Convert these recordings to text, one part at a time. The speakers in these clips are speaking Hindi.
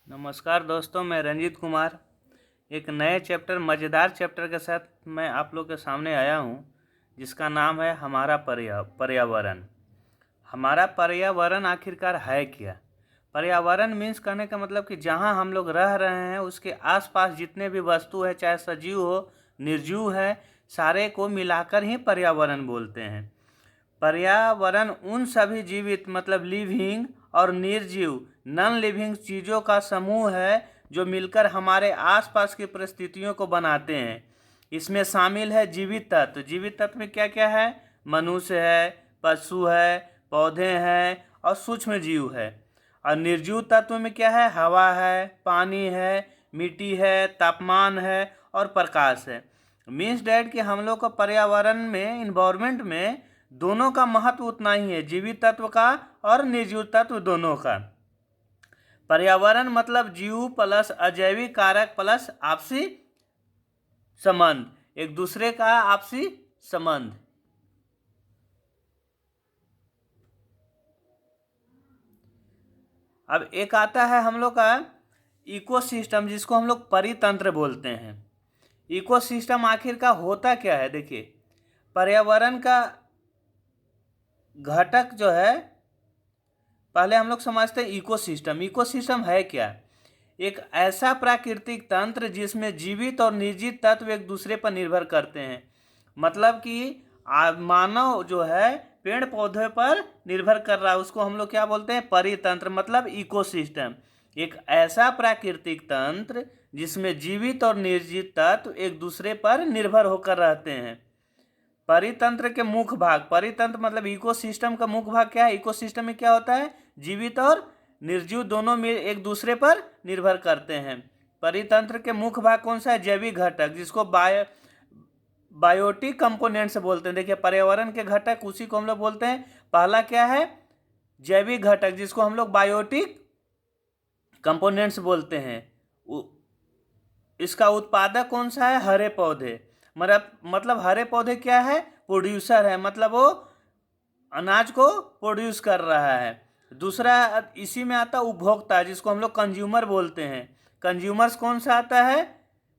नमस्कार दोस्तों, मैं रंजीत कुमार एक नए चैप्टर मज़ेदार चैप्टर के साथ मैं आप लोग के सामने आया हूँ, जिसका नाम है हमारा पर्यावरण। हमारा पर्यावरण आखिरकार है क्या? पर्यावरण मीन्स कहने का मतलब कि जहाँ हम लोग रह रहे हैं उसके आसपास जितने भी वस्तु है, चाहे सजीव हो निर्जीव है, सारे को मिलाकर ही पर्यावरण बोलते हैं। पर्यावरण उन सभी जीवित मतलब लिविंग और निर्जीव नॉन लिविंग चीज़ों का समूह है जो मिलकर हमारे आसपास की परिस्थितियों को बनाते हैं। इसमें शामिल है जीवित तत्व। जीवित तत्व में क्या क्या है? मनुष्य है, पशु है, पौधे हैं और सूक्ष्म जीव है। और निर्जीव तत्व में क्या है? हवा है, पानी है, मिट्टी है, तापमान है और प्रकाश है। मीन्स डैट कि हम लोग को पर्यावरण में, इन्वायरमेंट में दोनों का महत्व उतना ही है, जीवित तत्व का और निर्जीव तत्व दोनों का। पर्यावरण मतलब जीव प्लस अजैविक कारक प्लस आपसी संबंध, एक दूसरे का आपसी संबंध। अब एक आता है हम लोग का इकोसिस्टम, जिसको हम लोग परितंत्र बोलते हैं। इकोसिस्टम आखिर का होता क्या है? देखिए, पर्यावरण का घटक जो है, पहले हम लोग समझते हैं इकोसिस्टम। इकोसिस्टम है क्या? एक ऐसा प्राकृतिक तंत्र जिसमें जीवित और निर्जीव तत्व एक दूसरे पर निर्भर करते हैं। मतलब कि मानव जो है पेड़ पौधे पर निर्भर कर रहा है, उसको हम लोग क्या बोलते हैं? परितंत्र, मतलब इकोसिस्टम। एक ऐसा प्राकृतिक तंत्र जिसमें जीवित और निर्जीव तत्व एक दूसरे पर निर्भर होकर रहते हैं। परितंत्र के मुख्य भाग, परितंत्र मतलब इकोसिस्टम का मुख्य भाग क्या है? इकोसिस्टम में क्या होता है? जीवित और निर्जीव दोनों में एक दूसरे पर निर्भर करते हैं। परितंत्र के मुख्य भाग कौन सा है? जैविक घटक, जिसको बायोटिक कंपोनेंट्स बोलते हैं। देखिए, पर्यावरण के घटक उसी को हम लोग बोलते हैं। पहला क्या है? जैविक घटक, जिसको हम लोग बायोटिक कंपोनेंट्स बोलते हैं। इसका उत्पादक कौन सा है? हरे पौधे। मतलब हरे पौधे क्या है? प्रोड्यूसर है, मतलब वो अनाज को प्रोड्यूस कर रहा है। दूसरा इसी में आता उपभोक्ता, जिसको हम लोग कंज्यूमर बोलते हैं। कंज्यूमर्स कौन सा आता है?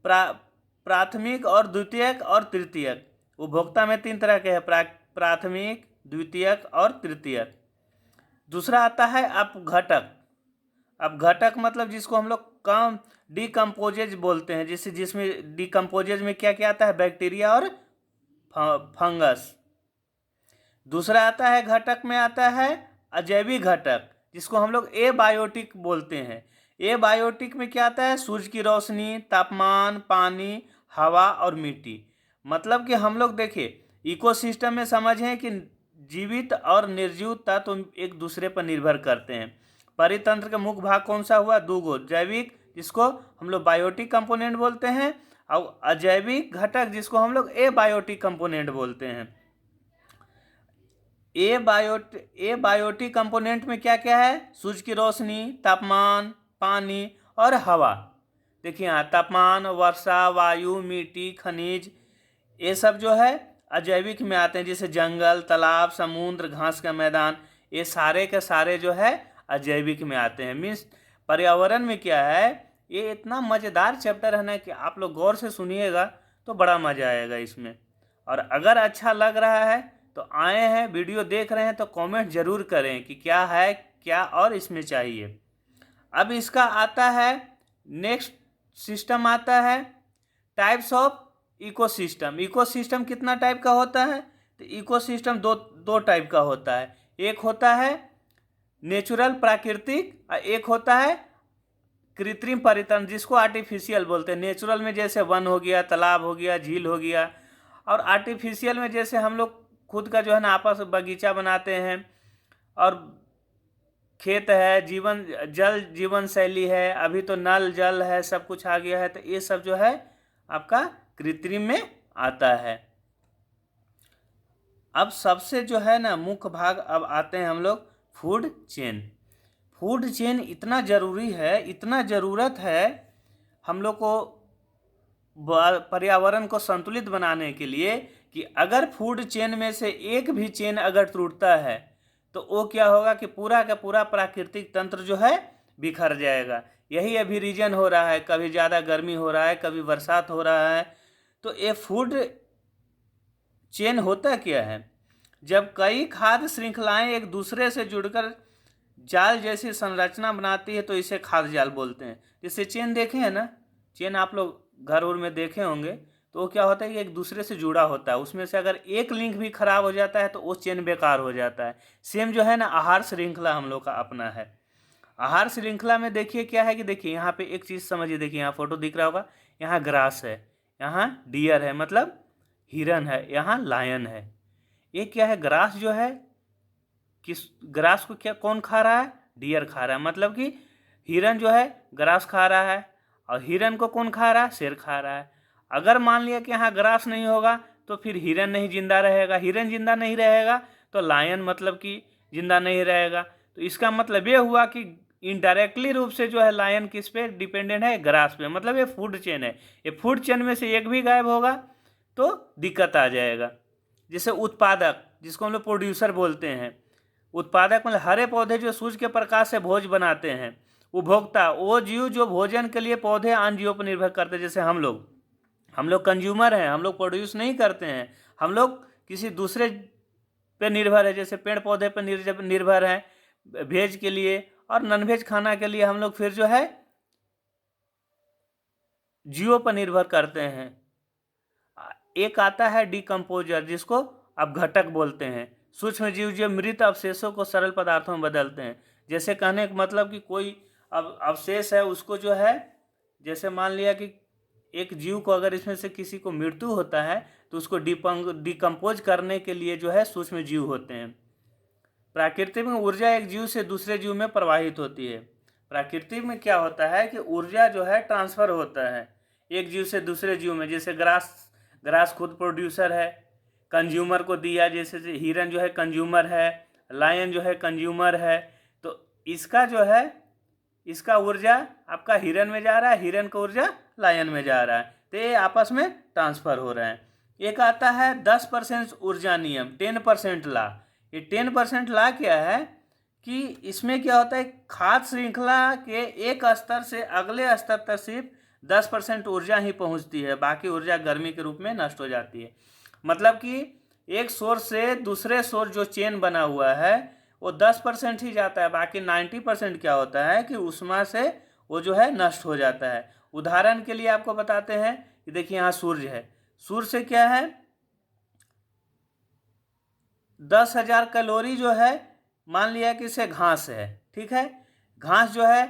प्राथमिक और द्वितीयक और तृतीयक। उपभोक्ता में तीन तरह के हैं, प्राथमिक, द्वितीयक और तृतीयक। दूसरा आता है अपघटक। अपघटक मतलब जिसको हम लोग कम डिकम्पोजेज बोलते हैं, जिसमें डिकम्पोजेज में क्या क्या आता है? बैक्टीरिया और फंगस। दूसरा आता है घटक में आता है अजैविक घटक, जिसको हम लोग एबायोटिक बोलते हैं। एबायोटिक में क्या आता है? सूरज की रोशनी, तापमान, पानी, हवा और मिट्टी। मतलब कि हम लोग देखिए इकोसिस्टम में समझें कि जीवित और निर्जीव तत्व एक दूसरे पर निर्भर करते हैं। परितंत्र का मुख्य भाग कौन सा हुआ? दो गो, जैविक जिसको हम लोग बायोटिक कंपोनेंट बोलते हैं, और अजैविक घटक जिसको हम लोग एबायोटिक कंपोनेंट बोलते हैं। एबायोटिक कंपोनेंट में क्या क्या है? सूरज की रोशनी, तापमान, पानी और हवा। देखिए यहाँ तापमान, वर्षा, वायु, मिट्टी, खनिज, ये सब जो है अजैविक में आते हैं। जैसे जंगल, तालाब, समुद्र, घास का मैदान, ये सारे के सारे जो है अजैविक में आते हैं। मीन्स पर्यावरण में क्या है, ये इतना मज़ेदार चैप्टर है ना कि आप लोग गौर से सुनिएगा तो बड़ा मज़ा आएगा इसमें। और अगर अच्छा लग रहा है तो आए हैं, वीडियो देख रहे हैं तो कमेंट ज़रूर करें कि क्या है, क्या और इसमें चाहिए। अब इसका आता है नेक्स्ट सिस्टम आता है टाइप्स ऑफ इकोसिस्टम। इकोसिस्टम कितना टाइप का होता है? तो इकोसिस्टम दो टाइप का होता है। एक होता है नेचुरल प्राकृतिक और एक होता है कृत्रिम परितंत्र, जिसको आर्टिफिशियल बोलते हैं। नेचुरल में जैसे वन हो गया, तालाब हो गया, झील हो गया, और आर्टिफिशियल में जैसे हम लोग खुद का जो है ना आपस बगीचा बनाते हैं, और खेत है, जीवन शैली है, अभी तो नल जल है, सब कुछ आ गया है, तो ये सब जो है आपका कृत्रिम में आता है। अब सबसे जो है ना मुख्य भाग अब आते हैं हम लोग फूड चेन। फूड चेन इतना ज़रूरी है, इतना ज़रूरत है हम लोग को पर्यावरण को संतुलित बनाने के लिए, कि अगर फूड चेन में से एक भी चेन अगर टूटता है तो वो क्या होगा कि पूरा का पूरा प्राकृतिक तंत्र जो है बिखर जाएगा। यही अभी रीजन हो रहा है, कभी ज़्यादा गर्मी हो रहा है, कभी बरसात हो रहा है। तो ये फूड चेन होता क्या है, जब कई खाद्य श्रृंखलाएं एक दूसरे से जुड़कर जाल जैसी संरचना बनाती है तो इसे खाद्य जाल बोलते हैं। जैसे चेन देखे हैं ना, चेन आप लोग घर और में देखे होंगे, तो वो क्या होता है कि एक दूसरे से जुड़ा होता है, उसमें से अगर एक लिंक भी खराब हो जाता है तो वो चेन बेकार हो जाता है। सेम जो है ना आहार श्रृंखला हम लोग का अपना है। आहार श्रृंखला में देखिए क्या है कि देखिए यहाँ पे एक चीज़ समझिए, देखिए यहाँ फोटो दिख रहा होगा, यहाँ ग्रास है, यहाँ डियर है मतलब हिरन है, यहाँ लायन है। ये क्या है, ग्रास जो है, किस ग्रास को क्या कौन खा रहा है, डियर खा रहा है, मतलब कि हिरन जो है ग्रास खा रहा है, और हिरन को कौन खा रहा है, शेर खा रहा है। अगर मान लिया कि यहाँ ग्रास नहीं होगा तो फिर हिरन नहीं जिंदा रहेगा, हिरन जिंदा नहीं रहेगा तो लायन मतलब कि जिंदा नहीं रहेगा। तो इसका मतलब ये हुआ कि इनडायरेक्टली रूप से जो है लायन किस पे डिपेंडेंट है, ग्रास पे। मतलब ये फूड चेन है, ये फूड चेन में से एक भी गायब होगा तो दिक्कत आ जाएगा। जैसे उत्पादक, जिसको हम लोग प्रोड्यूसर बोलते हैं, उत्पादक मतलब हरे पौधे जो सूर्य के प्रकाश से भोज बनाते हैं। उपभोक्ता, वो जीव जो भोजन के लिए पौधे अन्य जीवों पर निर्भर करते हैं। जैसे हम लोग कंज्यूमर हैं, हम लोग प्रोड्यूस नहीं करते हैं, हम लोग किसी दूसरे पे निर्भर है। जैसे पेड़ पौधे पर निर्भर हैं वेज के लिए, और नॉन वेज खाना के लिए हम लोग फिर जो है जीवों पर निर्भर करते हैं। एक आता है डिकम्पोजर, जिसको अपघटक बोलते हैं। सूक्ष्म जीव जो मृत अवशेषों को सरल पदार्थों में बदलते हैं। जैसे कहने का मतलब कि कोई अवशेष है, उसको जो है, जैसे मान लिया कि एक जीव को अगर इसमें से किसी को मृत्यु होता है तो उसको डिकम्पोज करने के लिए जो है सूक्ष्म जीव होते हैं। प्रकृति में ऊर्जा एक जीव से दूसरे जीव में प्रवाहित होती है। प्रकृति में क्या होता है कि ऊर्जा जो है ट्रांसफर होता है एक जीव से दूसरे जीव में। जैसे ग्रास खुद प्रोड्यूसर है, कंज्यूमर को दिया, जैसे हिरन जो है कंज्यूमर है, लायन जो है कंज्यूमर है। तो इसका जो है, इसका ऊर्जा आपका हिरन में जा रहा है, हिरन का ऊर्जा लायन में जा रहा है, तो ये आपस में ट्रांसफर हो रहे हैं। एक आता है 10% ऊर्जा नियम, 10% ला। ये 10% ला क्या है कि इसमें क्या होता है, खाद्य श्रृंखला के एक स्तर से अगले स्तर तक सिर्फ 10% ऊर्जा ही पहुंचती है, बाकी ऊर्जा गर्मी के रूप में नष्ट हो जाती है। मतलब कि एक सोर्स से दूसरे सोर्स जो चेन बना हुआ है वो 10% ही जाता है, बाकी 90% क्या होता है कि ऊष्मा से वो जो है नष्ट हो जाता है। उदाहरण के लिए आपको बताते हैं कि देखिए यहाँ सूर्य है, सूर्य से क्या है 10,000 कैलोरी जो है, मान लिया कि इसे घास है, ठीक है, घास जो है,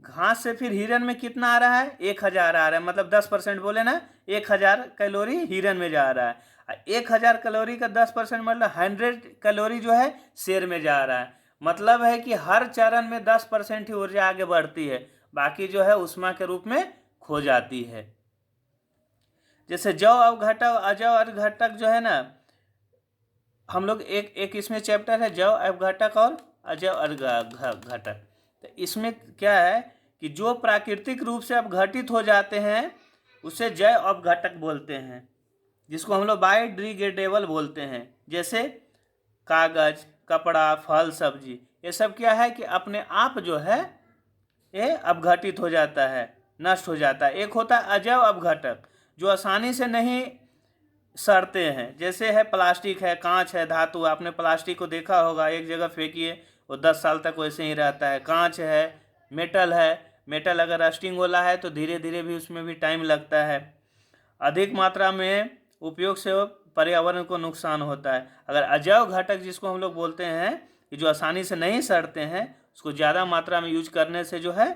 घास से फिर हिरन में कितना आ रहा है, 1,000 आ रहा है, मतलब 10% बोले ना, 1,000 कैलोरी हिरन में जा रहा है। 1,000 कैलोरी का 10% मतलब 100 कैलोरी जो है शेर में जा रहा है। मतलब है कि हर चरण में 10% ही ऊर्जा आगे बढ़ती है, बाकी जो है ऊष्मा के रूप में खो जाती है। जैसे जव अवघटक अजव अवघटक जो है ना, हम लोग एक इसमें चैप्टर है जव अवघटक और अजव अवघटक। तो इसमें क्या है कि जो प्राकृतिक रूप से अपघटित हो जाते हैं उसे जैव अपघटक बोलते हैं, जिसको हम लोग बायोडिग्रेडेबल बोलते हैं। जैसे कागज, कपड़ा, फल, सब्जी, ये सब क्या है कि अपने आप जो है ये अपघटित हो जाता है, नष्ट हो जाता है। एक होता है अजैव अपघटक, जो आसानी से नहीं सड़ते हैं। जैसे है प्लास्टिक है, कांच है, धातु। आपने प्लास्टिक को देखा होगा, एक जगह फेंकिए वो 10 साल तक वैसे ही रहता है। कांच है, मेटल है, मेटल अगर रस्टिंग वाला है तो धीरे धीरे भी उसमें भी टाइम लगता है। अधिक मात्रा में उपयोग से पर्यावरण को नुकसान होता है। अगर अजैव घटक जिसको हम लोग बोलते हैं कि जो आसानी से नहीं सड़ते हैं, उसको ज़्यादा मात्रा में यूज करने से जो है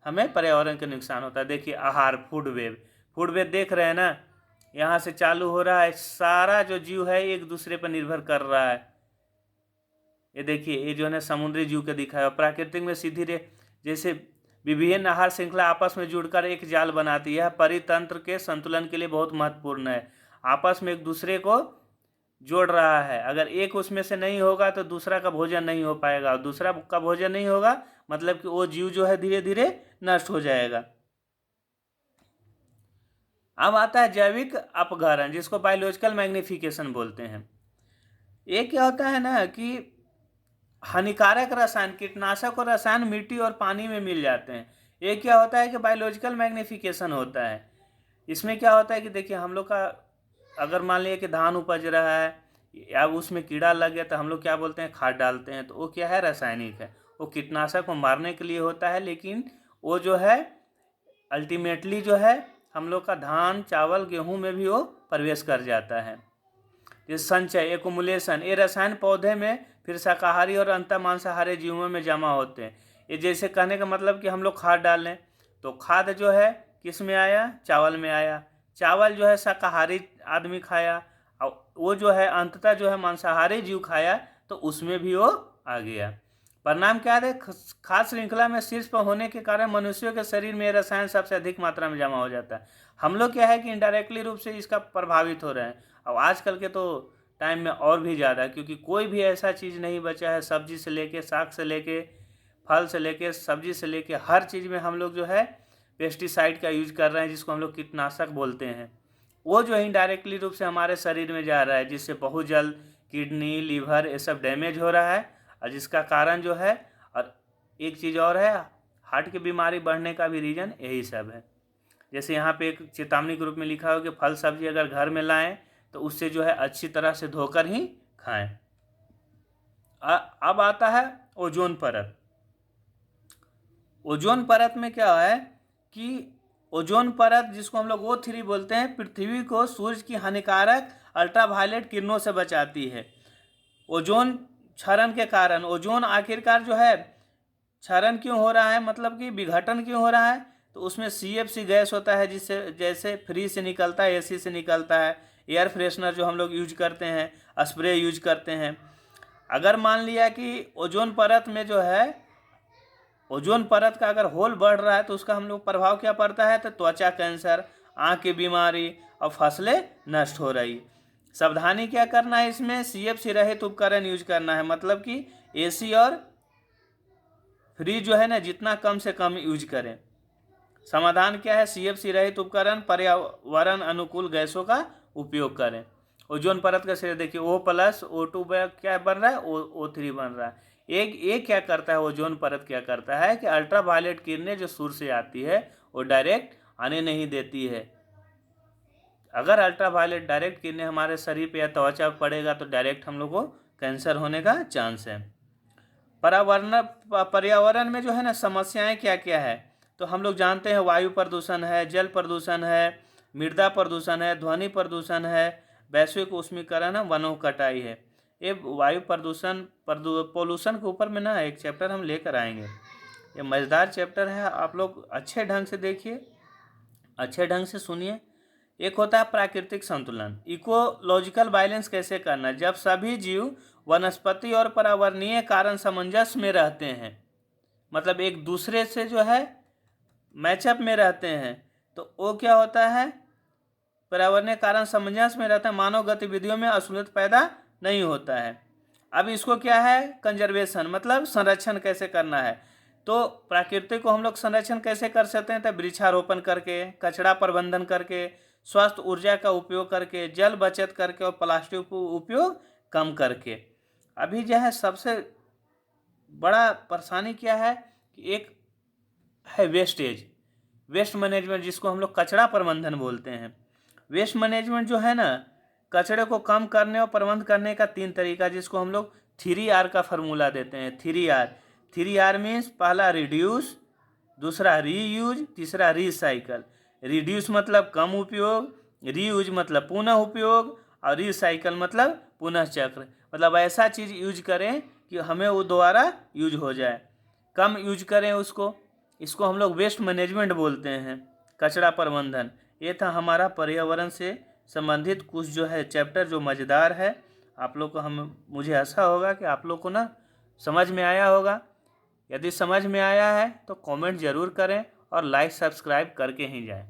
हमें पर्यावरण का नुकसान होता है। देखिए आहार, फूड वेब देख रहे हैं ना, यहाँ से चालू हो रहा है, सारा जो जीव है एक दूसरे पर निर्भर कर रहा है। ये देखिए, ये जो है समुद्री जीव के दिखाया, प्राकृतिक में सीधी जैसे विभिन्न आहार श्रृंखला आपस में जुड़कर एक जाल बनाती है। यह परितंत्र के संतुलन के लिए बहुत महत्वपूर्ण है, आपस में एक दूसरे को जोड़ रहा है। अगर एक उसमें से नहीं होगा तो दूसरा का भोजन नहीं हो पाएगा, और दूसरा का भोजन नहीं होगा मतलब कि वो जीव जो है धीरे धीरे नष्ट हो जाएगा। अब आता है जैविक अपघरण, जिसको बायोलॉजिकल मैग्निफिकेशन बोलते हैं। ये क्या होता है ना कि हानिकारक रसायन, कीटनाशक और रसायन मिट्टी और पानी में मिल जाते हैं। ये क्या होता है कि बायोलॉजिकल मैग्नीफिकेशन होता है। इसमें क्या होता है कि देखिए हम लोग का अगर मान लिया कि धान उपज रहा है या उसमें कीड़ा लग गया तो हम लोग क्या बोलते हैं, खाद डालते हैं, तो वो क्या है, रासायनिक है। वो कीटनाशक को मारने के लिए होता है, लेकिन वो जो है अल्टीमेटली जो है हम लोग का धान चावल गेहूं में भी वो प्रवेश कर जाता है। जैसे संचय, एकुमुलेशन, ये रसायन पौधे में फिर शाकाहारी और अंतः मांसाहारी जीवों में जमा होते हैं। ये जैसे कहने का मतलब कि हम लोग खाद डाल लें तो खाद जो है किस में आया, चावल में आया। चावल जो है शाकाहारी आदमी खाया और वो जो है अंततः जो है मांसाहारी जीव खाया तो उसमें भी वो आ गया। परिणाम क्या है, खाद्य श्रृंखला में शीर्ष पर होने के कारण मनुष्यों के शरीर में रसायन सबसे अधिक मात्रा में जमा हो जाता है। हम लोग क्या है कि इनडायरेक्टली रूप से इसका प्रभावित हो रहे हैं। अब आजकल के तो टाइम में और भी ज़्यादा, क्योंकि कोई भी ऐसा चीज़ नहीं बचा है, सब्जी से लेके साग से लेके फल से लेके सब्जी से लेके हर चीज़ में हम लोग जो है पेस्टिसाइड का यूज कर रहे हैं, जिसको हम लोग कीटनाशक बोलते हैं। वो जो है इनडायरेक्टली रूप से हमारे शरीर में जा रहा है, जिससे बहुत जल्द किडनी लीवर ये सब डैमेज हो रहा है। और जिसका कारण जो है, और एक चीज़ और है, हार्ट की बीमारी बढ़ने का भी रीज़न यही सब है। जैसे यहाँ पे एक चेतावनी के रूप में लिखा हो कि फल सब्जी अगर घर में लाएं तो उससे जो है अच्छी तरह से धोकर ही खाएं। अब आता है ओजोन परत। ओजोन परत में क्या है कि ओजोन परत, जिसको हम लोग O3 बोलते हैं, पृथ्वी को सूरज की हानिकारक अल्ट्रावायलेट किरणों से बचाती है। ओजोन क्षरण के कारण, ओजोन आखिरकार जो है क्षरण क्यों हो रहा है, मतलब कि विघटन क्यों हो रहा है, तो उसमें CFC गैस होता है, जिससे जैसे फ्रिज से निकलता है, AC से निकलता है, एयर फ्रेशनर जो हम लोग यूज करते हैं, स्प्रे यूज करते हैं। अगर मान लिया कि ओजोन परत में जो है ओजोन परत का अगर होल बढ़ रहा है तो उसका हम लोग प्रभाव क्या पड़ता है, तो त्वचा कैंसर, आँख की बीमारी और फसलें नष्ट हो रही। सावधानी क्या करना है, इसमें CFC रहित उपकरण यूज करना है, मतलब कि AC और फ्रिज जो है ना जितना कम से कम यूज करें। समाधान क्या है, CFC रहित उपकरण, पर्यावरण अनुकूल गैसों का उपयोग करें। ओजोन परत का शेयर देखिए O+ O2 क्या बन रहा है, O3 बन रहा है। एक क्या करता है, ओजोन परत क्या करता है कि अल्ट्रावायलेट किरणें जो सूर्य से आती है वो डायरेक्ट आने नहीं देती है। अगर अल्ट्रावायलेट डायरेक्ट किरणें हमारे शरीर पे या त्वचा पर पड़ेगा तो डायरेक्ट हम लोग को कैंसर होने का चांस है। पर्यावरण में जो है ना समस्याएं क्या क्या है, तो हम लोग जानते हैं वायु प्रदूषण है, जल प्रदूषण है, मृदा प्रदूषण है, ध्वनि प्रदूषण है, वैश्विक उष्मीकरण है, वनों कटाई है। ये वायु प्रदूषण पोल्यूशन के ऊपर में ना एक चैप्टर हम लेकर आएंगे। ये मज़ेदार चैप्टर है, आप लोग अच्छे ढंग से देखिए, अच्छे ढंग से सुनिए। एक होता है प्राकृतिक संतुलन, इकोलॉजिकल बैलेंस कैसे करना, जब सभी जीव वनस्पति और पर्यावरणीय कारण सामंजस्य में रहते हैं, मतलब एक दूसरे से जो है मैचअप में रहते हैं, तो वो क्या होता है, पर्यावरणीय कारण सामंजस्य में रहता है, मानव गतिविधियों में असुविधा पैदा नहीं होता है। अब इसको क्या है, कंजर्वेशन मतलब संरक्षण कैसे करना है, तो प्रकृति को हम लोग संरक्षण कैसे कर सकते हैं, तो वृक्षारोपण करके, कचरा प्रबंधन करके, स्वस्थ ऊर्जा का उपयोग करके, जल बचत करके और प्लास्टिक उपयोग कम करके। अभी जो है सबसे बड़ा परेशानी क्या है कि एक है वेस्ट मैनेजमेंट, जिसको हम लोग कचरा प्रबंधन बोलते हैं। वेस्ट मैनेजमेंट जो है ना, कचरे को कम करने और प्रबंध करने का 3 तरीका, जिसको हम लोग 3R का फॉर्मूला देते हैं। 3R मीन्स पहला रिड्यूस, दूसरा रीयूज, तीसरा रिसाइकल। रिड्यूस मतलब कम उपयोग, रीयूज मतलब पुनः उपयोग, और रिसाइकल मतलब पुनः चक्र, मतलब ऐसा चीज़ यूज करें कि हमें वो दोबारा यूज हो जाए, कम यूज करें उसको। इसको हम लोग वेस्ट मैनेजमेंट बोलते हैं, कचरा प्रबंधन। ये था हमारा पर्यावरण से संबंधित कुछ जो है चैप्टर, जो मज़ेदार है। आप लोग को मुझे आशा होगा कि आप लोग को ना समझ में आया होगा। यदि समझ में आया है तो कमेंट ज़रूर करें और लाइक सब्सक्राइब करके ही जाएं।